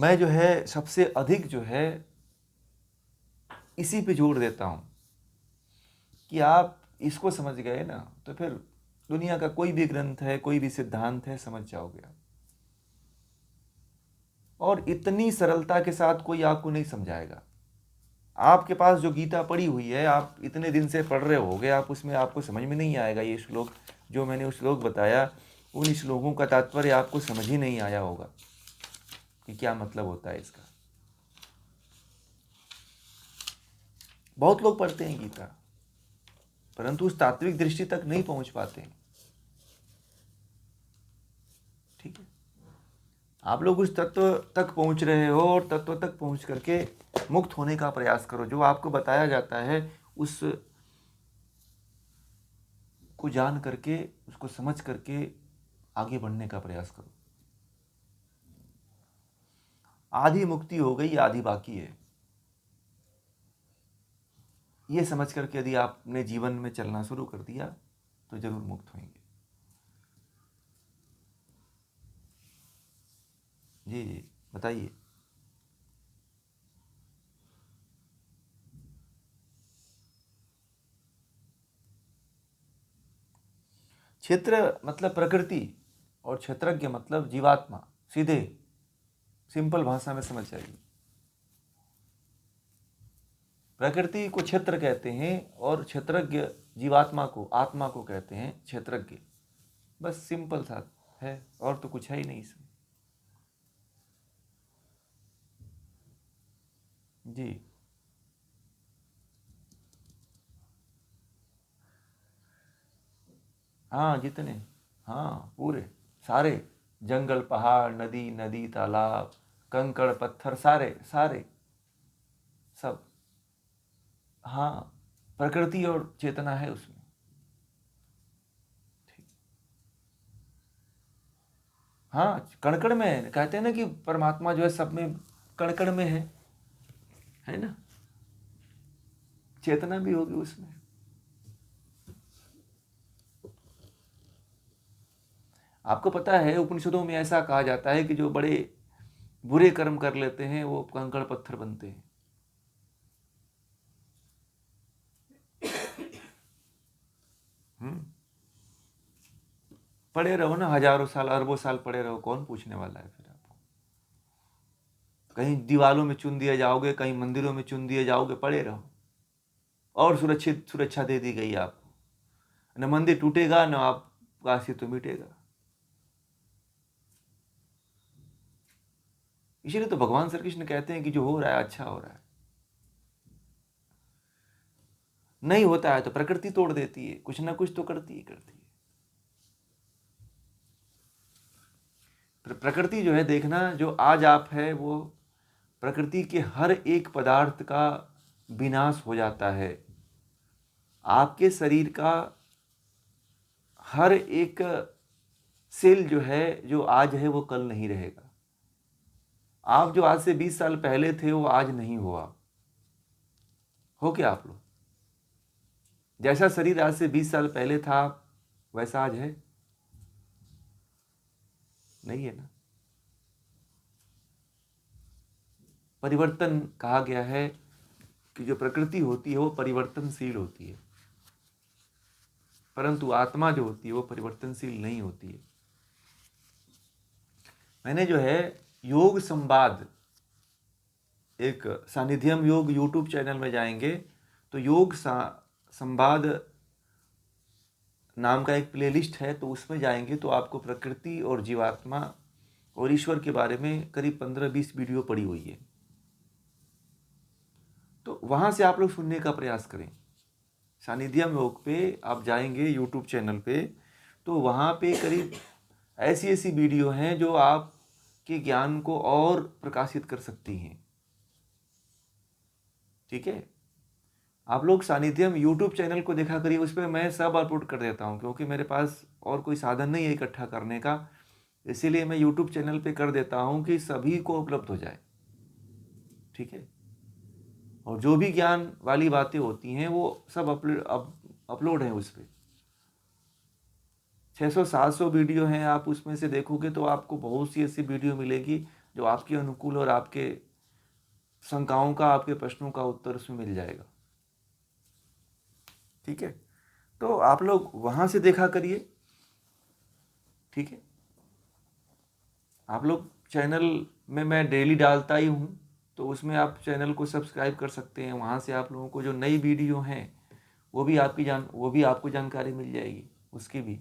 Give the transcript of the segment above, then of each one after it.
मैं जो है सबसे अधिक जो है इसी पे जोर देता हूँ कि आप इसको समझ गए ना तो फिर दुनिया का कोई भी ग्रंथ है, कोई भी सिद्धांत है, समझ जाओगे आप। और इतनी सरलता के साथ कोई आपको नहीं समझाएगा। आपके पास जो गीता पड़ी हुई है, आप इतने दिन से पढ़ रहे होगे, आप उसमें आपको समझ में नहीं आएगा ये श्लोक, जो मैंने उस श्लोक बताया उन श्लोकों का तात्पर्य आपको समझ ही नहीं आया होगा कि क्या मतलब होता है इसका। बहुत लोग पढ़ते हैं गीता, परंतु उस तात्विक दृष्टि तक नहीं पहुंच पाते हैं। ठीक है, आप लोग उस तत्व तक पहुंच रहे हो और तत्व तक पहुंच करके मुक्त होने का प्रयास करो। जो आपको बताया जाता है उस को जान करके, उसको समझ करके आगे बढ़ने का प्रयास करो। आधी मुक्ति हो गई, आधी बाकी है। ये समझ करके यदि आपने जीवन में चलना शुरू कर दिया तो जरूर मुक्त होंगे। जी जी, बताइए। क्षेत्र मतलब प्रकृति और क्षेत्रज्ञ मतलब जीवात्मा। सीधे सिंपल भाषा में समझ जाइए। प्रकृति को क्षेत्र कहते हैं और क्षेत्रज्ञ जीवात्मा को, आत्मा को कहते हैं क्षेत्रज्ञ। बस सिंपल सा है, और तो कुछ है ही नहीं इसमें। जी हाँ, जितने, हाँ पूरे सारे, जंगल पहाड़ नदी, नदी तालाब, कंकड़ पत्थर, सारे सारे सब। हाँ, प्रकृति और चेतना है उसमें। ठीक। हाँ, कणकण में है। कहते हैं ना कि परमात्मा जो है सब में, कणकण में है ना। चेतना भी होगी उसमें। आपको पता है उपनिषदों में ऐसा कहा जाता है कि जो बड़े बुरे कर्म कर लेते हैं वो कंकड़ पत्थर बनते हैं। हम्म, पड़े रहो ना, हजारों साल अरबों साल पड़े रहो, कौन पूछने वाला है फिर आपको। कहीं दीवालों में चुन दिए जाओगे, कहीं मंदिरों में चुन दिए जाओगे, पड़े रहो। और सुरक्षित, सुरक्षा दे दी गई आपको। न मंदिर टूटेगा, न आपका अस्तित्व मिटेगा। इसीलिए तो भगवान श्री कृष्ण कहते हैं कि जो हो रहा है अच्छा हो रहा है। नहीं होता है तो प्रकृति तोड़ देती है, कुछ ना कुछ तो करती ही करती है। प्रकृति जो है, देखना, जो आज आप है वो प्रकृति के हर एक पदार्थ का विनाश हो जाता है। आपके शरीर का हर एक सेल जो है, जो आज है वो कल नहीं रहेगा। आप जो आज से 20 साल पहले थे वो आज नहीं हुआ। हो क्या आप लोग? जैसा शरीर आज से 20 साल पहले था वैसा आज है? नहीं है ना। परिवर्तन कहा गया है कि जो प्रकृति होती है वो परिवर्तनशील होती है, परंतु आत्मा जो होती है वो परिवर्तनशील नहीं होती है। मैंने जो है योग संवाद, एक सानिध्यम योग यूट्यूब चैनल में जाएंगे तो योग संवाद नाम का एक प्लेलिस्ट है, तो उसमें जाएंगे तो आपको प्रकृति और जीवात्मा और ईश्वर के बारे में करीब 15-20 वीडियो पड़ी हुई है। तो वहाँ से आप लोग सुनने का प्रयास करें। सानिध्यम योग पे आप जाएंगे यूट्यूब चैनल पे, तो वहाँ पे करीब ऐसी ऐसी वीडियो हैं जो आपके ज्ञान को और प्रकाशित कर सकती हैं। ठीक है, आप लोग सानिध्यम यूट्यूब चैनल को देखा करिए, उस पर मैं सब अपलोड कर देता हूँ, क्योंकि मेरे पास और कोई साधन नहीं है इकट्ठा करने का। इसीलिए मैं यूट्यूब चैनल पे कर देता हूँ कि सभी को उपलब्ध हो जाए। ठीक है, और जो भी ज्ञान वाली बातें होती हैं वो सब अपलोड है उस पर। 600-700 वीडियो हैं, आप उसमें से देखोगे तो आपको बहुत सी ऐसी वीडियो मिलेगी जो आपके अनुकूल और आपके शंकाओं का, आपके प्रश्नों का उत्तर उसमें मिल जाएगा। ठीक है, तो आप लोग वहाँ से देखा करिए। ठीक है, आप लोग चैनल में मैं डेली डालता ही हूँ, तो उसमें आप चैनल को सब्सक्राइब कर सकते हैं। वहाँ से आप लोगों को जो नई वीडियो हैं वो भी आपको जानकारी मिल जाएगी उसकी भी।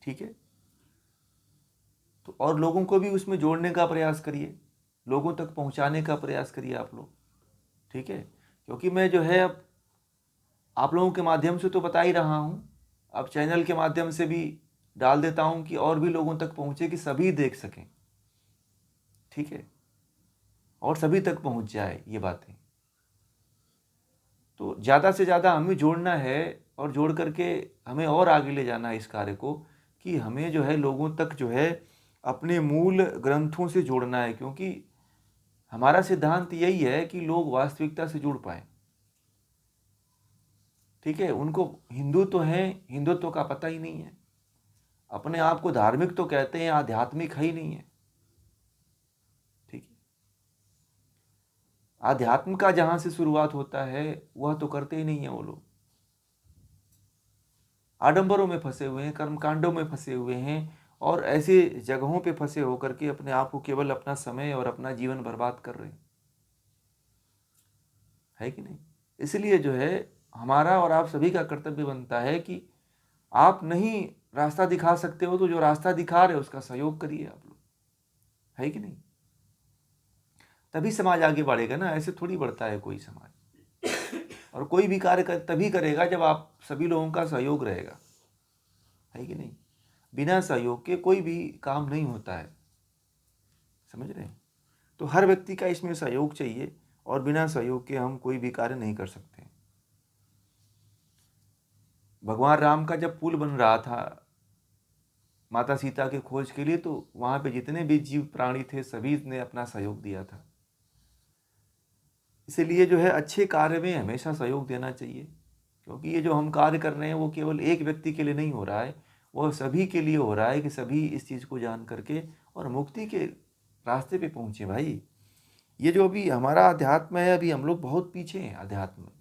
ठीक है, तो और लोगों को भी उसमें जोड़ने का प्रयास करिए, लोगों तक पहुँचाने का प्रयास करिए आप लोग। ठीक है, क्योंकि मैं जो है अब आप लोगों के माध्यम से तो बता ही रहा हूँ, अब चैनल के माध्यम से भी डाल देता हूँ कि और भी लोगों तक पहुँचे, कि सभी देख सकें। ठीक है, और सभी तक पहुँच जाए ये बातें। तो ज़्यादा से ज़्यादा हमें जोड़ना है, और जोड़ करके हमें और आगे ले जाना है इस कार्य को, कि हमें जो है लोगों तक जो है अपने मूल ग्रंथों से जोड़ना है, क्योंकि हमारा सिद्धांत यही है कि लोग वास्तविकता से जुड़ पाए। ठीक है, उनको हिंदू तो हैं, हिंदुत्व का पता ही नहीं है, अपने आप को धार्मिक तो कहते हैं, आध्यात्मिक है ही नहीं है। ठीक है, आध्यात्म का जहां से शुरुआत होता है वह तो करते ही नहीं है। वो लोग आडंबरों में फंसे हुए हैं, कर्मकांडों में फंसे हुए हैं, और ऐसे जगहों पे फंसे होकर के अपने आप को केवल अपना समय और अपना जीवन बर्बाद कर रहे हैं, है कि नहीं। इसलिए जो है हमारा और आप सभी का कर्तव्य बनता है कि आप नहीं रास्ता दिखा सकते हो तो जो रास्ता दिखा रहे हो उसका सहयोग करिए आप लोग, है कि नहीं। तभी समाज आगे बढ़ेगा ना, ऐसे थोड़ी बढ़ता है कोई समाज। और कोई भी कार्य तभी करेगा जब आप सभी लोगों का सहयोग रहेगा, है कि नहीं। बिना सहयोग के कोई भी काम नहीं होता है, समझ रहे हैं। तो हर व्यक्ति का इसमें सहयोग चाहिए, और बिना सहयोग के हम कोई भी कार्य नहीं कर सकते। भगवान राम का जब पुल बन रहा था माता सीता के खोज के लिए, तो वहाँ पे जितने भी जीव प्राणी थे सभी ने अपना सहयोग दिया था। इसीलिए जो है अच्छे कार्य में हमेशा सहयोग देना चाहिए, क्योंकि ये जो हम कार्य कर रहे हैं वो केवल एक व्यक्ति के लिए नहीं हो रहा है, वो सभी के लिए हो रहा है, कि सभी इस चीज़ को जान करके और मुक्ति के रास्ते पे पहुँचे भाई। ये जो अभी हमारा अध्यात्म है, अभी हम लोग बहुत पीछे हैं अध्यात्म में।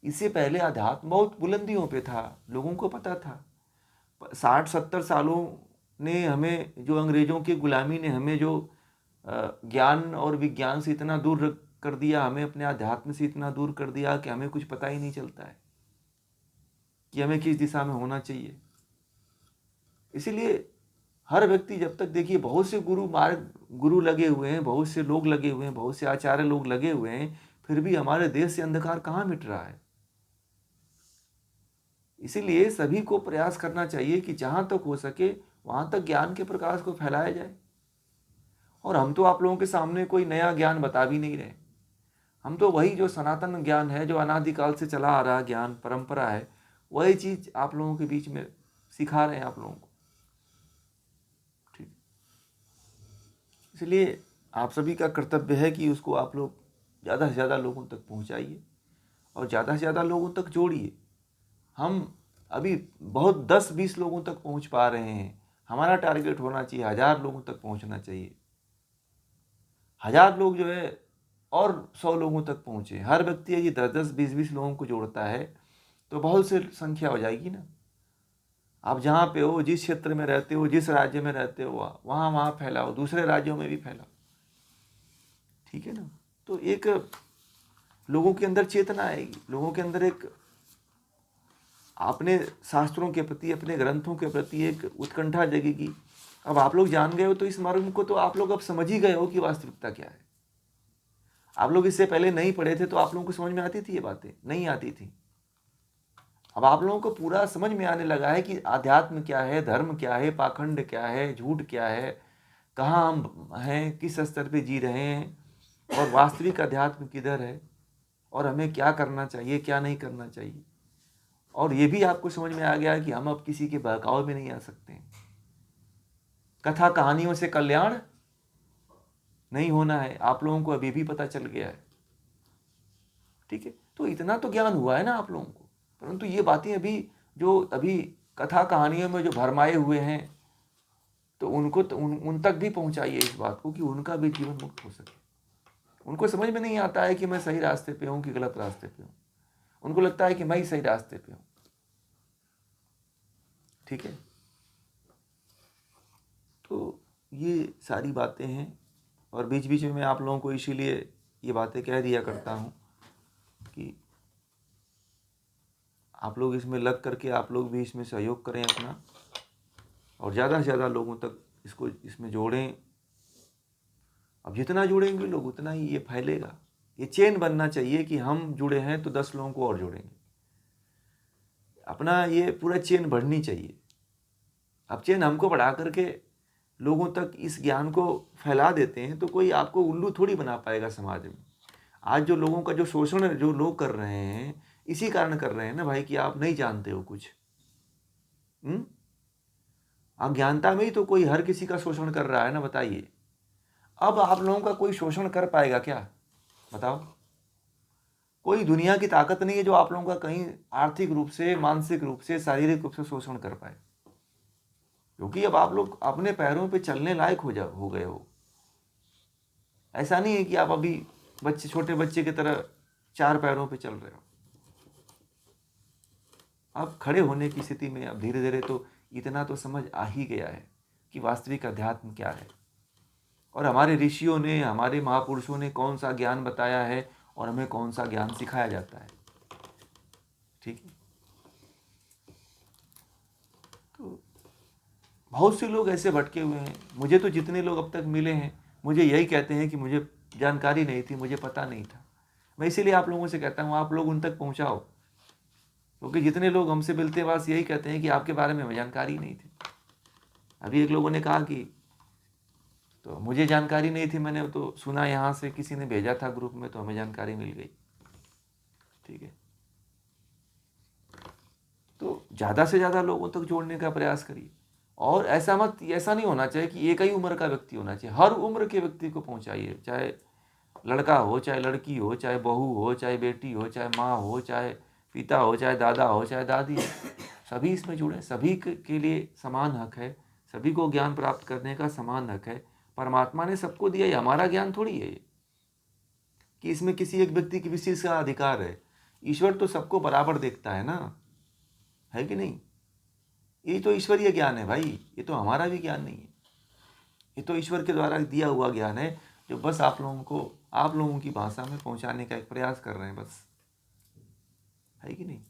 इससे पहले अध्यात्म बहुत बुलंदियों पे था, लोगों को पता था। 60-70 सालों ने हमें, जो अंग्रेज़ों की गुलामी ने हमें जो ज्ञान और विज्ञान से इतना दूर कर दिया, हमें अपने अध्यात्म से इतना दूर कर दिया कि हमें कुछ पता ही नहीं चलता है कि हमें किस दिशा में होना चाहिए। इसीलिए हर व्यक्ति, जब तक देखिए बहुत से गुरु लगे हुए हैं, बहुत से लोग लगे हुए हैं, बहुत से आचार्य लोग लगे हुए हैं, फिर भी हमारे देश से अंधकार कहाँ मिट रहा है। इसीलिए सभी को प्रयास करना चाहिए कि जहाँ तक हो सके वहाँ तक ज्ञान के प्रकाश को फैलाया जाए। और हम तो आप लोगों के सामने कोई नया ज्ञान बता भी नहीं रहे, हम तो वही जो सनातन ज्ञान है, जो अनादिकाल से चला आ रहा ज्ञान परंपरा है, वही चीज़ आप लोगों के बीच में सिखा रहे हैं आप लोगों को। ठीक, इसलिए आप सभी का कर्तव्य है कि उसको आप लोग ज़्यादा से ज़्यादा लोगों तक पहुँचाइए, और ज़्यादा से ज़्यादा लोगों तक जोड़िए। हम अभी बहुत 10-20 लोगों तक पहुँच पा रहे हैं, हमारा टारगेट होना चाहिए 1000 लोगों तक पहुँचना चाहिए। 1000 लोग जो है और 100 लोगों तक पहुँचे, हर व्यक्ति यदि 10-10, 20-20 लोगों को जोड़ता है तो बहुत से संख्या हो जाएगी ना। आप जहाँ पे हो, जिस क्षेत्र में रहते हो, जिस राज्य में रहते हो, वहाँ फैलाओ, दूसरे राज्यों में भी फैलाओ। ठीक है ना। तो एक लोगों के अंदर चेतना आएगी, लोगों के अंदर एक अपने शास्त्रों के प्रति, अपने ग्रंथों के प्रति एक उत्कंठा जगेगी। अब आप लोग जान गए हो तो इस मार्ग को तो आप लोग अब समझ ही गए हो कि वास्तविकता क्या है। आप लोग इससे पहले नहीं पढ़े थे तो आप लोगों को समझ में आती थी, ये बातें नहीं आती थी। अब आप लोगों को पूरा समझ में आने लगा है कि आध्यात्म क्या है, धर्म क्या है, पाखंड क्या है, झूठ क्या है, कहाँ हम हैं, किस स्तर पे जी रहे हैं, और वास्तविक अध्यात्म किधर है, और हमें क्या करना चाहिए, क्या नहीं करना चाहिए। और ये भी आपको समझ में आ गया कि हम अब किसी के बहकावे में नहीं आ सकते। कथा कहानियों से कल्याण नहीं होना है, आप लोगों को अभी भी पता चल गया है। ठीक है, तो इतना तो ज्ञान हुआ है ना आप लोगों को, परंतु ये बातें अभी कथा कहानियों में जो भरमाए हुए हैं, तो उनको तो उन तक भी पहुंचाइए इस बात को कि उनका भी जीवन मुक्त हो सके। उनको समझ में नहीं आता है कि मैं सही रास्ते पे हूँ कि गलत रास्ते पे हूँ, उनको लगता है कि मैं ही सही रास्ते पे हूँ। ठीक है, तो ये सारी बातें हैं, और बीच बीच में मैं आप लोगों को इसीलिए ये बातें कह दिया करता हूँ कि आप लोग इसमें लग करके आप लोग भी इसमें सहयोग करें अपना, और ज़्यादा से ज़्यादा लोगों तक इसको इसमें जोड़ें। अब जितना जुड़ेंगे लोग उतना ही ये फैलेगा। ये चेन बनना चाहिए कि हम जुड़े हैं तो 10 लोगों को और जोड़ेंगे, अपना ये पूरा चेन बढ़नी चाहिए। अब चेन हमको बढ़ा करके लोगों तक इस ज्ञान को फैला देते हैं तो कोई आपको उल्लू थोड़ी बना पाएगा समाज में। आज जो लोगों का जो शोषण जो लोग कर रहे हैं, इसी कारण कर रहे हैं ना भाई, कि आप नहीं जानते हो कुछ। अज्ञानता में ही तो कोई हर किसी का शोषण कर रहा है ना, बताइए। अब आप लोगों का कोई शोषण कर पाएगा क्या, बताओ? कोई दुनिया की ताकत नहीं है जो आप लोगों का कहीं आर्थिक रूप से, मानसिक रूप से, शारीरिक रूप से शोषण कर पाए, क्योंकि अब आप लोग अपने पैरों पे चलने लायक हो गए हो। ऐसा नहीं है कि आप अभी बच्चे, छोटे बच्चे की तरह 4 पैरों पे चल रहे हो। अब खड़े होने की स्थिति में अब धीरे धीरे तो इतना तो समझ आ ही गया है कि वास्तविक अध्यात्म क्या है, और हमारे ऋषियों ने, हमारे महापुरुषों ने कौन सा ज्ञान बताया है और हमें कौन सा ज्ञान सिखाया जाता है। ठीक है, तो बहुत से लोग ऐसे भटके हुए हैं। मुझे तो जितने लोग अब तक मिले हैं, मुझे यही कहते हैं कि मुझे जानकारी नहीं थी, मुझे पता नहीं था। मैं इसीलिए आप लोगों से कहता हूँ, आप लोग उन तक पहुँचाओ, क्योंकि जितने लोग हमसे मिलते हैं बस यही कहते हैं कि आपके बारे में हमें जानकारी नहीं थी। अभी एक लोगों ने कहा कि तो मुझे जानकारी नहीं थी, मैंने तो सुना यहाँ से, किसी ने भेजा था ग्रुप में, तो हमें जानकारी मिल गई। ठीक है, तो ज़्यादा से ज़्यादा लोगों तक जोड़ने का प्रयास करिए। और ऐसा नहीं होना चाहिए कि एक ही उम्र का व्यक्ति होना चाहिए, हर उम्र के व्यक्ति को पहुँचाइए, चाहे लड़का हो, चाहे लड़की हो, चाहे बहू हो, चाहे बेटी हो, चाहे माँ हो, चाहे पिता हो, चाहे दादा हो, चाहे दादी हो, सभी इसमें जुड़े। सभी के लिए समान हक है, सभी को ज्ञान प्राप्त करने का समान हक है। परमात्मा ने सबको दिया, ये हमारा ज्ञान थोड़ी है कि इसमें किसी एक व्यक्ति की विशेष का अधिकार है। ईश्वर तो सबको बराबर देखता है ना, है कि नहीं? ये तो ईश्वरीय ज्ञान है भाई, ये तो हमारा भी ज्ञान नहीं है, ये तो ईश्वर के द्वारा दिया हुआ ज्ञान है, जो बस आप लोगों को, आप लोगों की भाषा में पहुंचाने का एक प्रयास कर रहे हैं, बस, है कि नहीं?